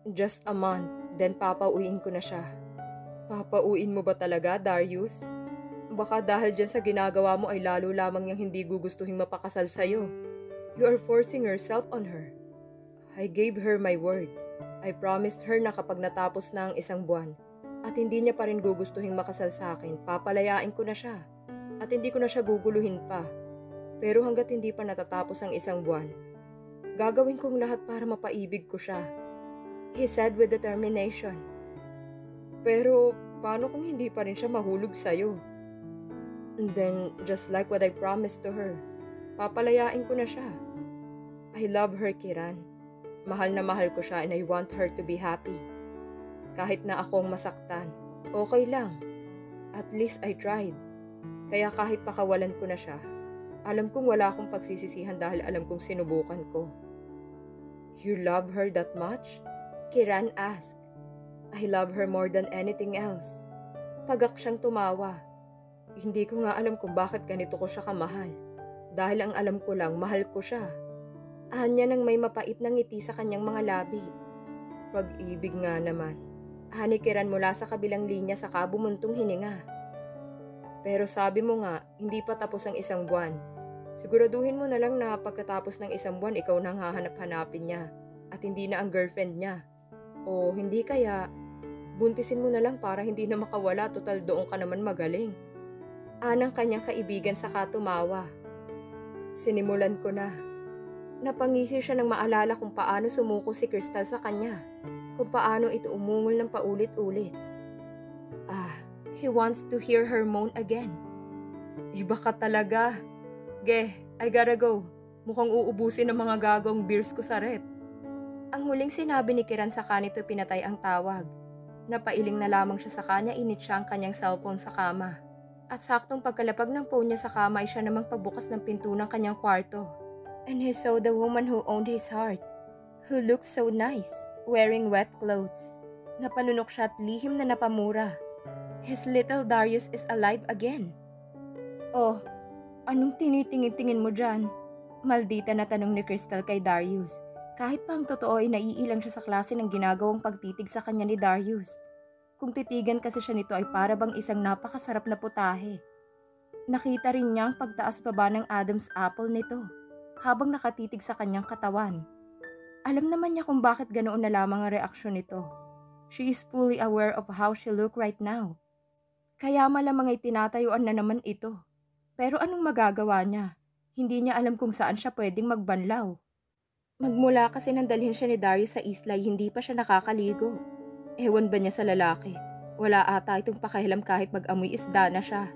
Just a month, then papauwiin ko na siya. Papauwiin mo ba talaga, Darius? Baka dahil dyan sa ginagawa mo ay lalo lamang niyang hindi gugustuhin mapakasal sa'yo. You are forcing yourself on her. I gave her my word. I promised her na kapag natapos na ang isang buwan at hindi niya pa rin gugustuhin makasal sa akin, papalayain ko na siya. At hindi ko na siya guguluhin pa. Pero hanggat hindi pa natatapos ang isang buwan, gagawin kong lahat para mapaibig ko siya. He said with determination. Pero paano kung hindi pa rin siya mahulog sa'yo? And then, just like what I promised to her, papalayain ko na siya. I love her, Kiran. Mahal na mahal ko siya and I want her to be happy. Kahit na akong masaktan, okay lang. At least I tried. Kaya kahit pakawalan ko na siya, alam kong wala akong pagsisisihan dahil alam kong sinubukan ko. You love her that much? Kiran asked. I love her more than anything else. Pagak siyang tumawa. Hindi ko nga alam kung bakit ganito ko siya kamahal. Dahil ang alam ko lang, mahal ko siya. Anya nang may mapait na ngiti sa kanyang mga labi. Pag-ibig nga naman. Ani Kiran mula sa kabilang linya sa bumuntong hininga. Pero sabi mo nga, hindi pa tapos ang isang buwan. Siguraduhin mo na lang na pagkatapos ng isang buwan, ikaw nang hahanap-hanapin niya at hindi na ang girlfriend niya. O hindi kaya, buntisin mo na lang para hindi na makawala, total doon ka naman magaling. Anang kanyang kaibigan saka tumawa. Sinimulan ko na. Napangisi siya nang maalala kung paano sumuko si Crystal sa kanya, kung paano ito umungol ng paulit-ulit. He wants to hear her moan again. Iba ka talaga. I gotta go. Mukhang uubusin ng mga gagawang beers ko sa rep. Ang huling sinabi ni Kiran sa kanito pinatay ang tawag. Napailing na lamang siya sa kanya, init siya ang kanyang cellphone sa kama. At saktong pagkalapag ng phone niya sa kama ay siya namang pagbukas ng pinto ng kanyang kwarto. And he saw the woman who owned his heart, who looked so nice, wearing wet clothes. Napalunok siya at lihim na napamura. His little Darius is alive again. Oh, anong tinitingin-tingin mo dyan? Maldita na tanong ni Crystal kay Darius. Kahit pa ang totoo ay naiilang siya sa klase ng ginagawang pagtitig sa kanya ni Darius. Kung titigan kasi siya nito ay para bang isang napakasarap na putahe. Nakita rin niya ang pagtaas baba ng Adam's apple nito habang nakatitig sa kanyang katawan. Alam naman niya kung bakit ganoon na lamang ang reaksyon nito. She is fully aware of how she look right now. Kaya malamang ay tinatayuan na naman ito. Pero anong magagawa niya? Hindi niya alam kung saan siya pwedeng magbanlaw. Magmula kasi nang dalhin siya ni Darius sa isla ay hindi pa siya nakakaligo. Ewan ba niya sa lalaki? Wala ata itong pakialam kahit mag-amoy isda na siya.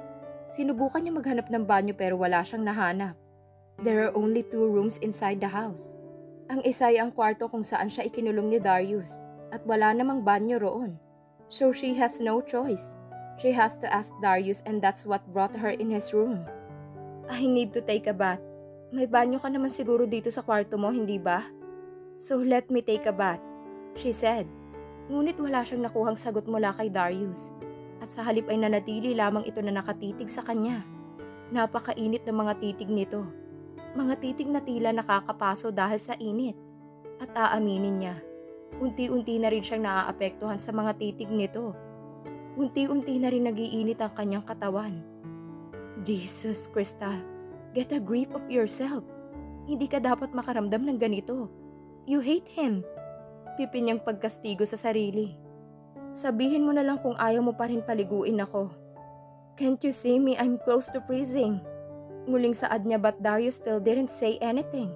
Sinubukan niya maghanap ng banyo pero wala siyang nahanap. There are only 2 rooms inside the house. Ang isa ay ang kwarto kung saan siya ikinulong ni Darius at wala namang banyo roon. So she has no choice. She has to ask Darius and that's what brought her in his room. I need to take a bath. May banyo ka naman siguro dito sa kwarto mo, hindi ba? So let me take a bath, she said. Ngunit wala siyang nakuhang sagot mula kay Darius. At sa halip ay nanatili lamang ito na nakatitig sa kanya. Napakainit ng mga titig nito. Mga titig na tila nakakapaso dahil sa init. At aaminin niya, unti-unti na rin siyang naaapektuhan sa mga titig nito. Unti-unti na rin nagiinit ang kanyang katawan. Jesus, Crystal, get a grip of yourself. Hindi ka dapat makaramdam ng ganito. You hate him. Pipin niyang pagkastigo sa sarili. Sabihin mo na lang kung ayaw mo pa rin paliguin ako. Can't you see me? I'm close to freezing. Muling saad niya but Darius still didn't say anything.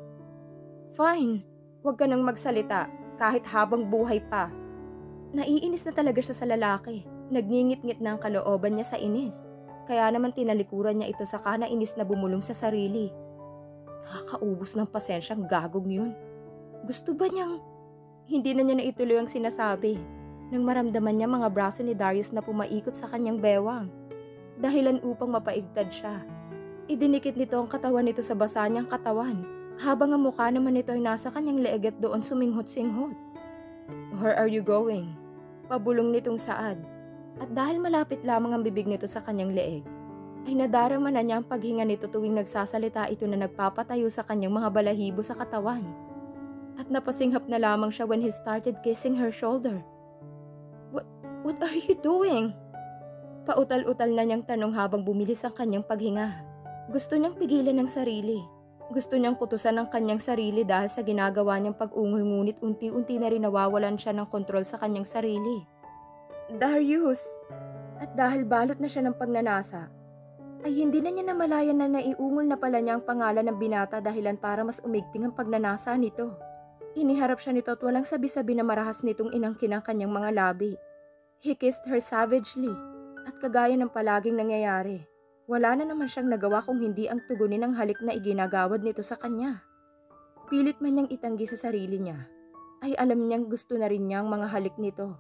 Fine, huwag ka nang magsalita kahit habang buhay pa. Naiinis na talaga siya sa lalaki. Nagngingit-ngit na ang kalooban niya sa inis. Kaya naman tinalikuran niya ito saka nainis na bumulong sa sarili. Nakakaubos ng pasensyang gagong yun. Gusto ba niyang... Hindi na niya naituloy ang sinasabi. Nang maramdaman niya mga braso ni Darius na pumaikot sa kanyang bewang. Dahilan upang mapaigtad siya. Idinikit nito ang katawan nito sa basa niyang katawan. Habang ang mukha naman nito ay nasa kanyang leeg at doon suminghot-singhot. Where are you going? Pabulong nitong saad. At dahil malapit lamang ang bibig nito sa kanyang leeg, ay nadarama na niya ang paghinga nito tuwing nagsasalita ito na nagpapatayo sa kanyang mga balahibo sa katawan. at napasinghap na lamang siya when he started kissing her shoulder. What are you doing? Pautal-utal na niyang tanong habang bumilis ang kanyang paghinga. Gusto niyang pigilan ang sarili. Gusto niyang kutusan ang kanyang sarili dahil sa ginagawa niyang pag-ungol, ngunit unti-unti na rin nawawalan siya ng kontrol sa kanyang sarili. Darius! At dahil balot na siya ng pagnanasa, ay hindi na niya namalayan na naiungol na pala niya ang pangalan ng binata dahilan para mas umigting ang pagnanasa nito. Iniharap siya nito at walang sabi-sabi na marahas nitong inangkin ang kanyang mga labi. He kissed her savagely, at kagaya ng palaging nangyayari, wala na naman siyang nagawa kung hindi ang tugunin ang halik na iginagawad nito sa kanya. Pilit man niyang itanggi sa sarili niya, ay alam niyang gusto na rin niya ang mga halik nito,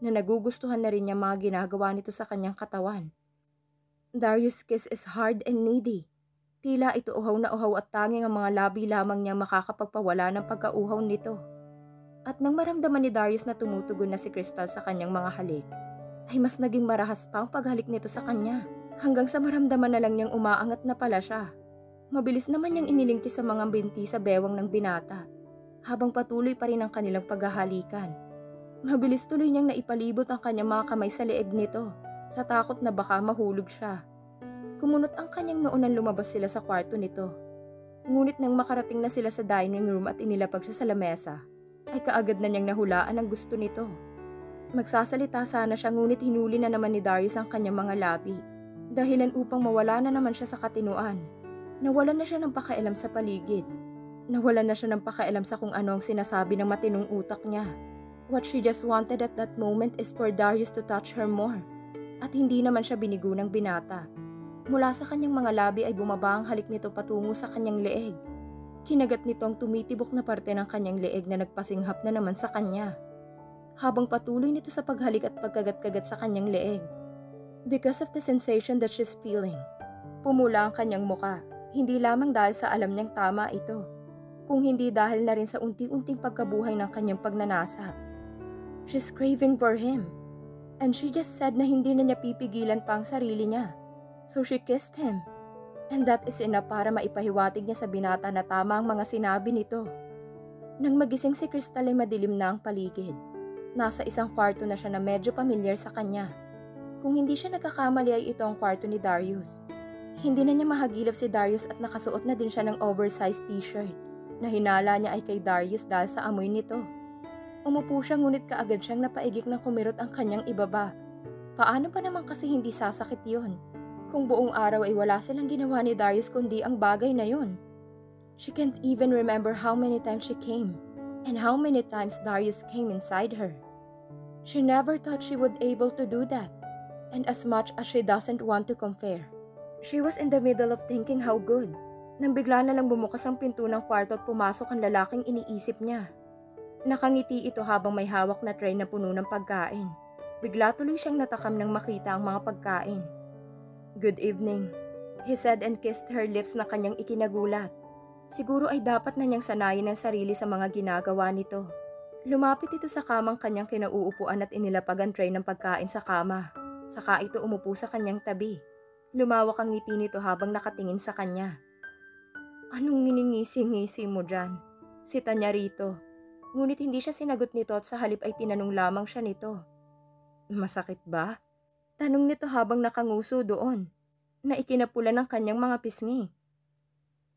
na nagugustuhan na rin niya mga ginagawa nito sa kanyang katawan. Darius' kiss is hard and needy. Tila ito uhaw na uhaw at tanging ang mga labi lamang niya makakapagpawala ng pagkauhaw nito. At nang maramdaman ni Darius na tumutugon na si Crystal sa kanyang mga halik, ay mas naging marahas pa ang paghalik nito sa kanya, hanggang sa maramdaman na lang niyang umaangat na pala siya. Mabilis naman niyang inilingkis sa mga binti sa bewang ng binata, habang patuloy pa rin ang kanilang paghahalikan. Mabilis tuloy niyang naipalibot ang kanyang mga kamay sa leeg nito, sa takot na baka mahulog siya. Kumunot ang kanyang noo nang lumabas sila sa kwarto nito. Ngunit nang makarating na sila sa dining room at inilapag siya sa lamesa, ay kaagad na niyang nahulaan ang gusto nito. Magsasalita sana siya, ngunit hinuli na naman ni Darius ang kanyang mga labi, dahilan upang mawala na naman siya sa katinuan. Nawalan na siya ng pakialam sa paligid. Nawalan na siya ng pakialam sa kung ano ang sinasabi ng matinong utak niya. What she just wanted at that moment is for Darius to touch her more. At hindi naman siya binigo ng binata. Mula sa kanyang mga labi ay bumaba ang halik nito patungo sa kanyang leeg. Kinagat nito ang tumitibok na parte ng kanyang leeg na nagpasinghap na naman sa kanya, habang patuloy nito sa paghalik at pagkagat-kagat sa kanyang leeg. Because of the sensation that she's feeling, pumula ang kanyang muka, hindi lamang dahil sa alam niyang tama ito, kung hindi dahil na rin sa unti-unting pagkabuhay ng kanyang pagnanasa. She's craving for him. And she just said na hindi na niya pipigilan pa ang sarili niya. So she kissed him. And that is enough para maipahiwatig niya sa binata na tama ang mga sinabi nito. Nang magising si Crystal ay madilim na ang paligid. Nasa isang kwarto na siya na medyo pamilyar sa kanya. Kung hindi siya nagkakamali ay ito ang kwarto ni Darius. Hindi na niya mahagilap si Darius at nakasuot na din siya ng oversized t-shirt na hinala niya ay kay Darius dahil sa amoy nito. Umupo siya, ngunit kaagad siyang napaigik ng kumirot ang kanyang ibaba. Paano pa naman kasi hindi sasakit yon? Kung buong araw ay wala silang ginawa ni Darius kundi ang bagay na yon. She can't even remember how many times she came, and how many times Darius came inside her. She never thought she would able to do that, and as much as she doesn't want to compare, she was in the middle of thinking how good, nang bigla na lang bumukas ang pinto ng kwarto at pumasok ang lalaking iniisip niya. Nakangiti ito habang may hawak na tray na puno ng pagkain. Bigla tuloy siyang natakam nang makita ang mga pagkain. "Good evening," he said and kissed her lips na kanyang ikinagulat. Siguro ay dapat na niyang sanayin ang sarili sa mga ginagawa nito. Lumapit ito sa kamang kanyang kinauupuan at inilapag ang tray ng pagkain sa kama. Saka ito umupo sa kanyang tabi. Lumawak ang ngiti nito habang nakatingin sa kanya. "Anong nginingisi-ngisi mo dyan?" Sita niya rito. Ngunit hindi siya sinagot nito at sa halip ay tinanong lamang siya nito. "Masakit ba?" Tanong nito habang nakanguso doon, na ikinapula ng kanyang mga pisngi.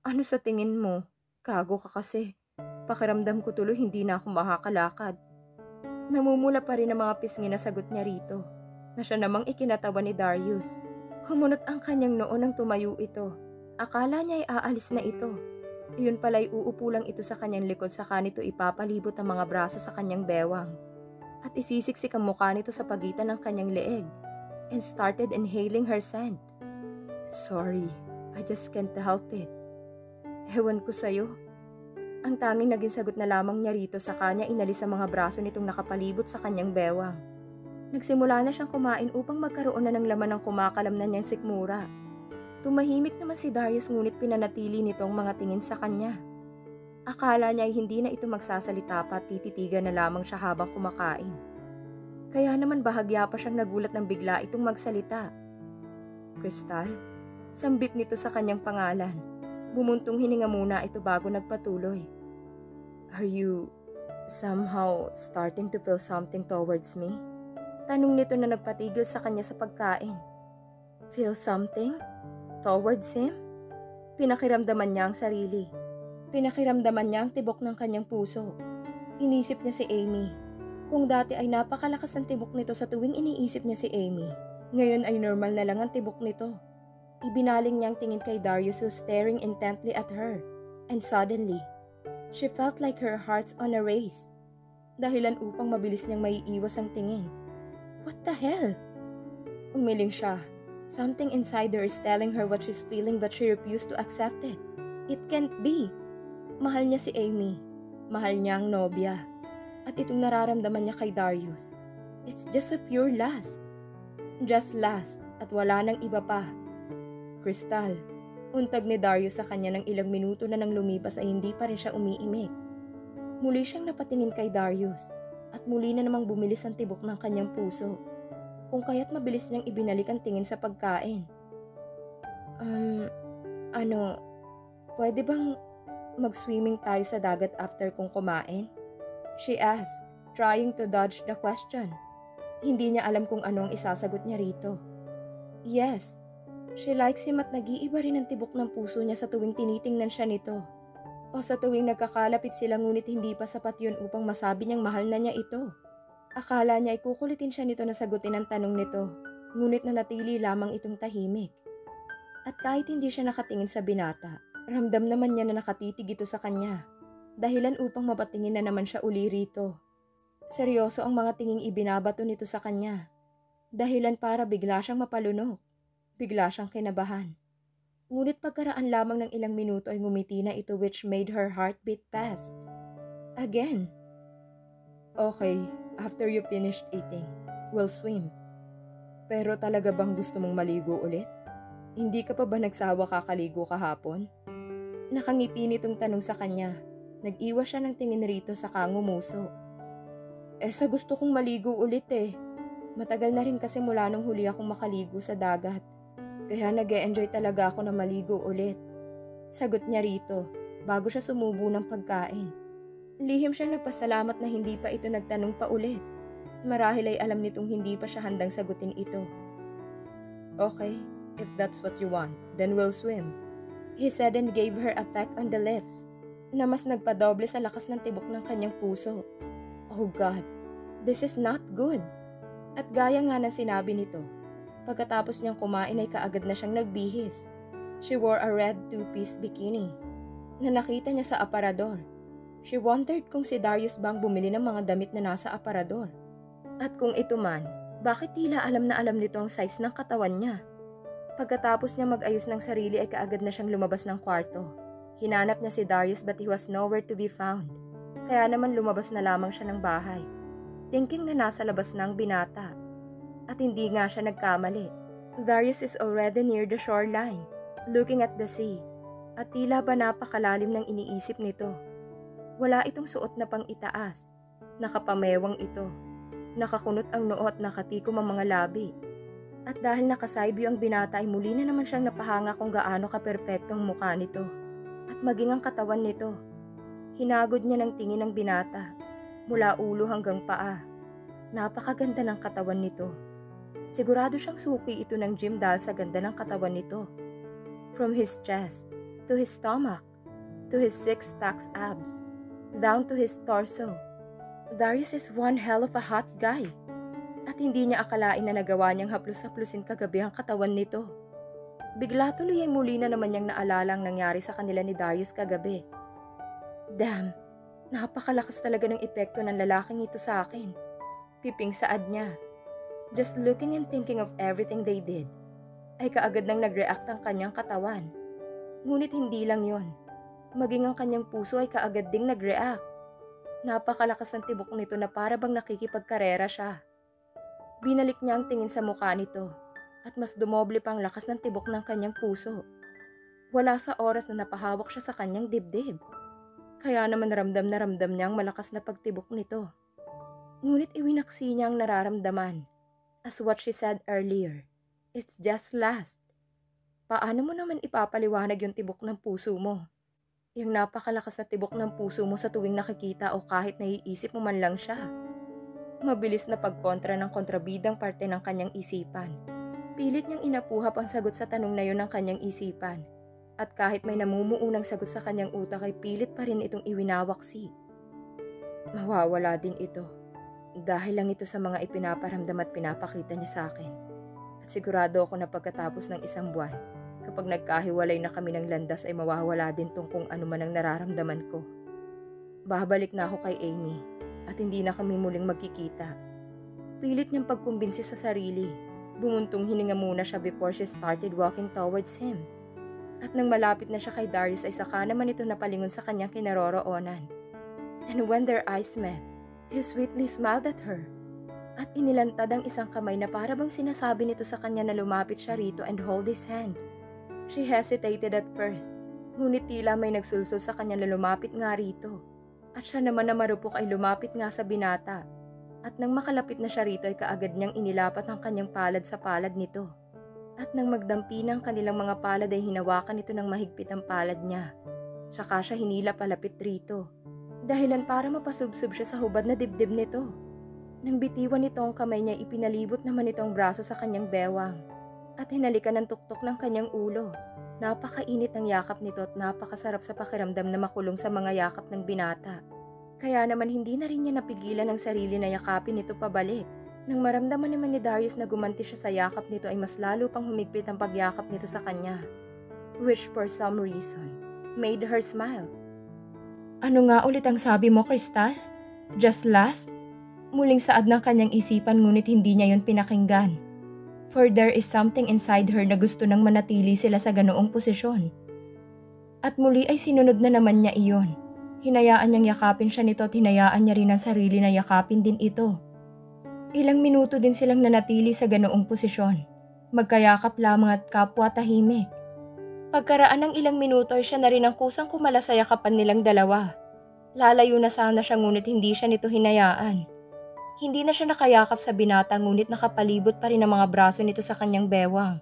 "Ano sa tingin mo? Gago ka kasi. Pakiramdam ko tuloy hindi na ako makakalakad." Namumula pa rin ang mga pisngi na sagot niya rito, na siya namang ikinatawa ni Darius. Kumunot ang kanyang noo nang tumayo ito. Akala niya ay aalis na ito. Iyon pala'y uupo lang ito sa kanyang likod, saka nito ipapalibot ang mga braso sa kanyang bewang at isisiksik ang mukha nito sa pagitan ng kanyang leeg and started inhaling her scent. "Sorry, I just can't help it. Ewan ko sa'yo." Ang tanging naging sagot na lamang niya rito, sa kanya inalis ang mga braso nitong nakapalibot sa kanyang bewang. Nagsimula na siyang kumain upang magkaroon na ng laman ng kumakalam na niyang sikmura. Tumahimik naman si Darius, ngunit pinanatili nito ang mga tingin sa kanya. Akala niya ay hindi na ito magsasalita pa at tititigan na lamang siya habang kumakain. Kaya naman bahagya pa siyang nagulat nang bigla itong magsalita. "Crystal?" Sambit nito sa kanyang pangalan. Bumuntong hininga muna ito bago nagpatuloy. Are you somehow starting to feel something towards me? Tanong nito na nagpatigil sa kanya sa pagkain. Feel something? Towards him? Pinakiramdaman niya ang sarili. Pinakiramdaman niya ang tibok ng kanyang puso. Inisip niya si Amy. Kung dati ay napakalakas ang tibok nito sa tuwing iniisip niya si Amy, ngayon ay normal na lang ang tibok nito. Ibinaling niya ang tingin kay Darius who's staring intently at her. And suddenly, she felt like her heart's on a race. Dahilan upang mabilis niyang maiiwas ang tingin. What the hell? Umiling siya. Something inside her is telling her what she's feeling but she refused to accept it. It can't be. Mahal niya si Amy. Mahal niya ang nobya. At itong nararamdaman niya kay Darius, it's just a pure lust. Just lust at wala nang iba pa. Crystal, untag ni Darius sa kanya ng ilang minuto na nang lumipas ay hindi pa rin siya umiimik. Muli siyang napatingin kay Darius at muli na namang bumilis ang tibok ng kanyang puso. Kung kaya't mabilis niyang ibinalik ang tingin sa pagkain. Pwede bang mag-swimming tayo sa dagat after kong kumain? She asked, trying to dodge the question. Hindi niya alam kung ano ang isasagot niya rito. Yes, she likes him at nag-iiba rin ang tibok ng puso niya sa tuwing tinitingnan siya nito. O sa tuwing nagkakalapit sila ngunit hindi pa sapat yun upang masabi niyang mahal na niya ito. Akala niya ay kukulitin siya nito na sagutin ang tanong nito, ngunit nanatili lamang itong tahimik. At kahit hindi siya nakatingin sa binata, ramdam naman niya na nakatitig ito sa kanya. Dahilan upang mapatingin na naman siya uli rito. Seryoso ang mga tinging ibinabato nito sa kanya. Dahilan para bigla siyang mapalunok. Bigla siyang kinabahan. Ngunit pagkaraan lamang ng ilang minuto ay ngumiti na ito which made her heart beat fast. Again. Okay, after you finished eating, we'll swim. Pero talaga bang gusto mong maligo ulit? Hindi ka pa ba nagsawa kakaligo kahapon? Nakangiti nitong tanong sa kanya. Nag-iwas siya ng tingin rito sa ngumuso. Sa gusto kong maligo ulit eh. Matagal na rin kasi mula nung huli akong makaligo sa dagat. Kaya nag-e-enjoy talaga ako na maligo ulit. Sagot niya rito, bago siya sumubo ng pagkain. Lihim siyang nagpasalamat na hindi pa ito nagtanong pa ulit. Marahil ay alam nitong hindi pa siya handang sagutin ito. Okay, if that's what you want, then we'll swim. He said and gave her a peck on the lips, na mas nagpadoble sa lakas ng tibok ng kanyang puso. Oh God, this is not good. At gaya nga ng sinabi nito, pagkatapos niyang kumain ay kaagad na siyang nagbihis. She wore a red two-piece bikini na nakita niya sa aparador. She wondered kung si Darius bang bumili ng mga damit na nasa aparador. At kung ito man, bakit tila alam na alam nito ang size ng katawan niya? Pagkatapos niya mag-ayos ng sarili ay kaagad na siyang lumabas ng kwarto. Hinanap niya si Darius but he was nowhere to be found. Kaya naman lumabas na lamang siya ng bahay, thinking na nasa labas na ang binata. At hindi nga siya nagkamali. Darius is already near the shoreline, looking at the sea. At tila ba napakalalim ng iniisip nito. Wala itong suot na pang itaas. Nakapamewang ito. Nakakunot ang noo at nakatikom ang mga labi. At dahil nakasaybyo ang binata ay muli na naman siyang napahanga kung gaano kaperpektong mukha nito. At maging ang katawan nito. Hinagod niya ng tingin ng binata, mula ulo hanggang paa. Napakaganda ng katawan nito. Sigurado siyang suki ito ng gym dahil sa ganda ng katawan nito. From his chest, to his stomach, to his six-packs abs, down to his torso. Darius is one hell of a hot guy. At hindi niya akalain na nagawa niyang haplos-haplusin kagabi ang katawan nito. Bigla tuloy ay muli na naman niyang naalala ang nangyari sa kanila ni Darius kagabi. Damn, napakalakas talaga ng epekto ng lalaking ito sa akin. Piping saad niya. Just looking and thinking of everything they did, ay kaagad nang nag-react ang kanyang katawan. Ngunit hindi lang yon. Maging ang kanyang puso ay kaagad ding nag-react. Napakalakas ng tibok nito na para bang nakikipagkarera siya. Binalik niya ang tingin sa mukha nito. At mas dumoble pang lakas ng tibok ng kanyang puso. Wala sa oras na napahawak siya sa kanyang dibdib. Kaya naman ramdam na ramdam niya ang malakas na pagtibok nito. Ngunit iwinaksi niya ang nararamdaman. As what she said earlier, it's just lust. Paano mo naman ipapaliwanag yung tibok ng puso mo? Yung napakalakas na tibok ng puso mo sa tuwing nakikita o kahit naiisip mo man lang siya. Mabilis na pagkontra ng kontrabidang parte ng kanyang isipan. Pilit niyang inapuhap ang sagot sa tanong na yun ng kanyang isipan. At kahit may namumuunang sagot sa kanyang utak ay pilit pa rin itong iwinawaksi. Mawawala din ito. Dahil lang ito sa mga ipinaparamdam at pinapakita niya sa akin. At sigurado ako na pagkatapos ng isang buwan, kapag nagkahiwalay na kami ng landas ay mawawala din tong kung ano man ang nararamdaman ko. Babalik na ako kay Amy at hindi na kami muling magkikita. Pilit niyang pagkumbinsi sa sarili. Bumuntong hininga muna siya before she started walking towards him. At nang malapit na siya kay Darius ay saka naman ito napalingon sa kanyang kinaroroonan. And when their eyes met, he sweetly smiled at her. At inilantad ang isang kamay na para bang sinasabi nito sa kanya na lumapit siya rito and hold his hand. She hesitated at first, ngunit tila may nagsulsol sa kanya na lumapit nga rito. At siya naman na marupok ay lumapit nga sa binata. At nang makalapit na siya rito ay kaagad niyang inilapat ang kanyang palad sa palad nito. At nang magdampi ng kanilang mga palad ay hinawakan ito ng mahigpit ang palad niya. Saka siya hinila palapit rito. Dahilan para mapasubsob siya sa hubad na dibdib nito. Nang bitiwan nito ang kamay niya, ipinalibot naman itong braso sa kanyang bewang. At hinalikan ng tuktok ng kanyang ulo. Napakainit ng yakap nito at napakasarap sa pakiramdam na makulong sa mga yakap ng binata. Kaya naman hindi na rin niya napigilan ang sarili na yakapin ito pabalik. Nang maramdaman naman ni Darius na gumanti siya sa yakap nito ay mas lalo pang humigpit ang pagyakap nito sa kanya. Which for some reason made her smile. Ano nga ulit ang sabi mo, Crystal? Just last? Muling saad ng kanyang isipan ngunit hindi niya yon pinakinggan. For there is something inside her na gusto nang manatili sila sa ganoong posisyon. At muli ay sinunod na naman niya iyon. Hinayaan niyang yakapin siya nito at hinayaan niya rin ang sarili na yakapin din ito. Ilang minuto din silang nanatili sa ganoong posisyon. Magkayakap lamang at kapwa tahimik. Pagkaraan ng ilang minuto ay siya na rin ang kusang kumala sa yakapan nilang dalawa. Lalayo na sana siya ngunit hindi siya nito hinayaan. Hindi na siya nakayakap sa binata ngunit nakapalibot pa rin ang mga braso nito sa kanyang bewang.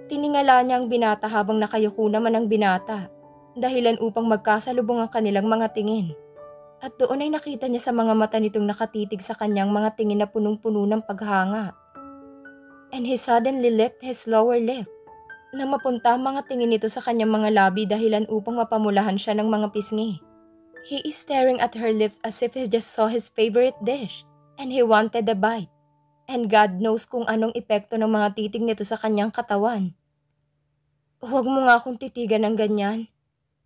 Tiningala niya ang binata habang nakayuko naman ang binata. Dahilan upang magkasalubong ang kanilang mga tingin. At doon ay nakita niya sa mga mata nitong nakatitig sa kanyang mga tingin na punong-puno ng paghanga. And he suddenly licked his lower lip. Na mapunta ang mga tingin nito sa kanyang mga labi dahilan upang mapamulahan siya ng mga pisngi. He is staring at her lips as if he just saw his favorite dish. And he wanted a bite. And God knows kung anong epekto ng mga titig nito sa kanyang katawan. Huwag mo nga akong titigan ng ganyan.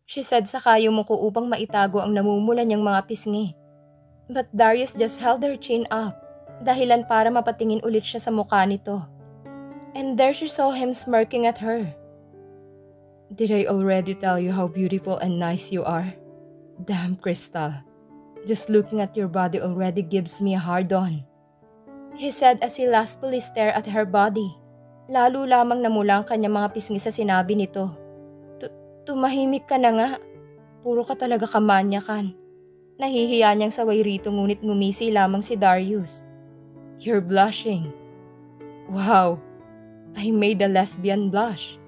She said sa kayumuko upang maitago ang namumula niyang mga pisngi. But Darius just held her chin up, dahilan para mapatingin ulit siya sa mukha nito. And there she saw him smirking at her. Did I already tell you how beautiful and nice you are? Damn, Crystal. Just looking at your body already gives me a hard-on. He said as he lustfully stared at her body. Lalo lamang namula ang kanyang mga pisngi sa sinabi nito. Tumahimik ka na nga. Puro ka talaga kamanyakan. Nahihiya niyang saway rito ngunit ngumisi lamang si Darius. You're blushing. Wow, I made a lesbian blush.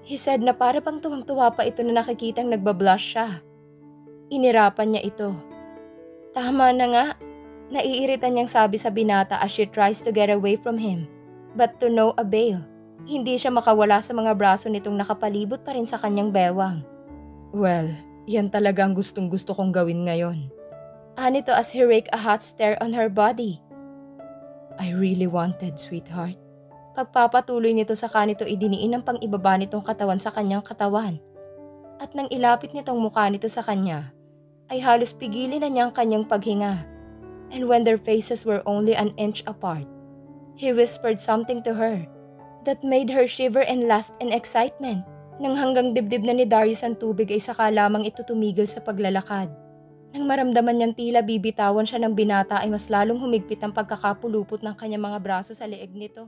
He said na para pang tuwang-tuwa pa ito na nakikitang nagbablush siya. Inirapan niya ito. Tama na nga. Naiirita niyang sabi sa binata as she tries to get away from him. But to no avail. Hindi siya makawala sa mga braso nitong nakapalibot pa rin sa kanyang bewang. Well, yan talaga ang gustong-gusto kong gawin ngayon. Anito as he raked a hot stare on her body. I really wanted, sweetheart. Pagpapatuloy nito sa kanito idiniin ang pang-ibaba nitong katawan sa kanyang katawan. At nang ilapit nitong mukha nito sa kanya, ay halos pigilin na niya ang kanyang paghinga. And when their faces were only an inch apart, he whispered something to her. That made her shiver and lust in excitement. Nang hanggang dibdib na ni Darius ang tubig ay saka lamang ito tumigil sa paglalakad. Nang maramdaman niyang tila bibitawan siya ng binata ay mas lalong humigpit ang pagkakapulupot ng kanyang mga braso sa leeg nito.